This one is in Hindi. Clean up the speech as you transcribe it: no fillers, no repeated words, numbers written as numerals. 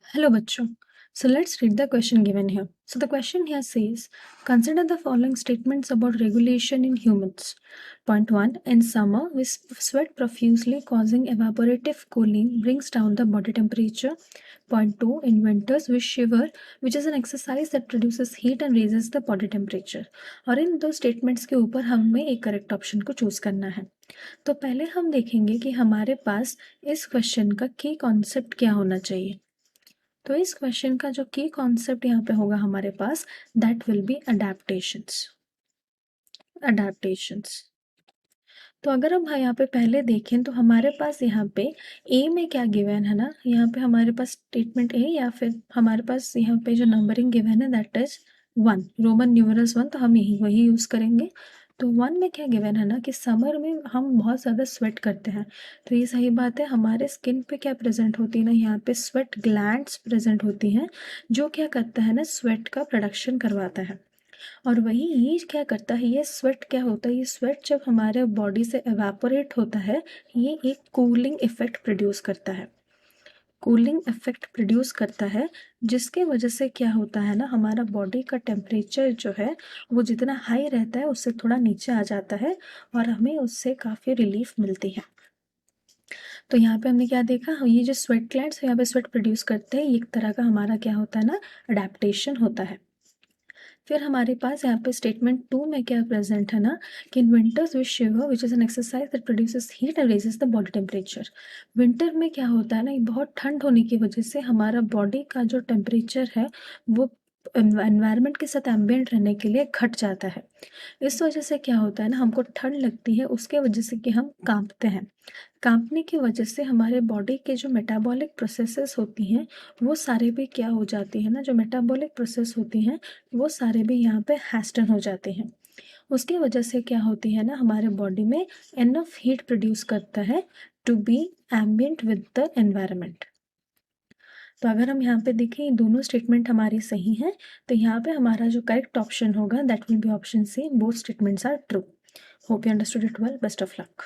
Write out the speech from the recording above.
Hello, bachcho. So let's read the question given here. So the question here says, consider the following statements about regulation in humans. Point 1. In summer, we sweat profusely, causing evaporative cooling, brings down the body temperature. Point 2. In winters, we shiver, which is an exercise that produces heat and raises the body temperature. और इन दो स्टेटमेंट्स के ऊपर हमें एक करेक्ट ऑप्शन को चूज करना है. तो पहले हम देखेंगे कि हमारे पास इस क्वेश्चन का की कॉन्सेप्ट क्या होना चाहिए. तो इस क्वेश्चन का जो की कॉन्सेप्ट यहाँ पे होगा हमारे पास, दैट विल बी अडेप्टेशंस. तो अगर हम यहाँ पे पहले देखें तो हमारे पास यहाँ पे ए में क्या गिवन है ना, यहाँ पे हमारे पास स्टेटमेंट ए या फिर हमारे पास यहाँ पे जो नंबरिंग गिवन है दैट इज 1, रोमन न्यूमरल्स 1, तो हम यही वही यूज़ करेंगे. तो 1 में क्या गिवन है ना कि समर में हम बहुत ज़्यादा स्वेट करते हैं. तो ये सही बात है. हमारे स्किन पे क्या प्रेजेंट होती है ना, यहाँ पे स्वेट ग्लैंड्स प्रेजेंट होती हैं जो क्या करता है ना, स्वेट का प्रोडक्शन करवाता है. और वही ये क्या करता है, ये स्वेट क्या होता है, ये स्वेट जब हमारे बॉडी से एवापोरेट होता है, ये एक कूलिंग इफेक्ट प्रोड्यूस करता है. जिसके वजह से क्या होता है ना, हमारा बॉडी का टेम्परेचर जो है वो जितना हाई रहता है उससे थोड़ा नीचे आ जाता है और हमें उससे काफ़ी रिलीफ मिलती है. तो यहाँ पे हमने क्या देखा, ये जो स्वेट ग्लैंड्स यहाँ पे स्वेट प्रोड्यूस करते हैं, ये एक तरह का हमारा क्या होता है ना, अडेप्टेशन होता है. फिर हमारे पास यहाँ पे स्टेटमेंट 2 में क्या प्रेजेंट है ना कि in winters we shiver which is an exercise that produces heat and raises the body temperature. Winter में क्या होता है ना, बहुत ठंड होने की वजह से हमारा बॉडी का जो टेम्परेचर है वो एनवायरनमेंट के साथ एम्बिएंट रहने के लिए घट जाता है. इस वजह से क्या होता है ना, हमको ठंड लगती है, उसके वजह से कि हम कांपते हैं. कांपने की वजह से हमारे बॉडी के जो मेटाबॉलिक प्रोसेसेस होती हैं वो सारे भी क्या हो जाती है ना, जो मेटाबॉलिक प्रोसेस होती हैं वो सारे भी यहाँ पे हैस्टन हो जाते हैं. उसकी वजह से क्या होती है ना, हमारे बॉडी में इनफ हीट प्रोड्यूस करता है to be ambient with the environment. तो अगर हम यहाँ पे देखें ये दोनों स्टेटमेंट हमारी सही हैं, तो यहाँ पे हमारा जो करेक्ट ऑप्शन होगा that will be option C, both statements are true. Hope you understood it well. Best of luck.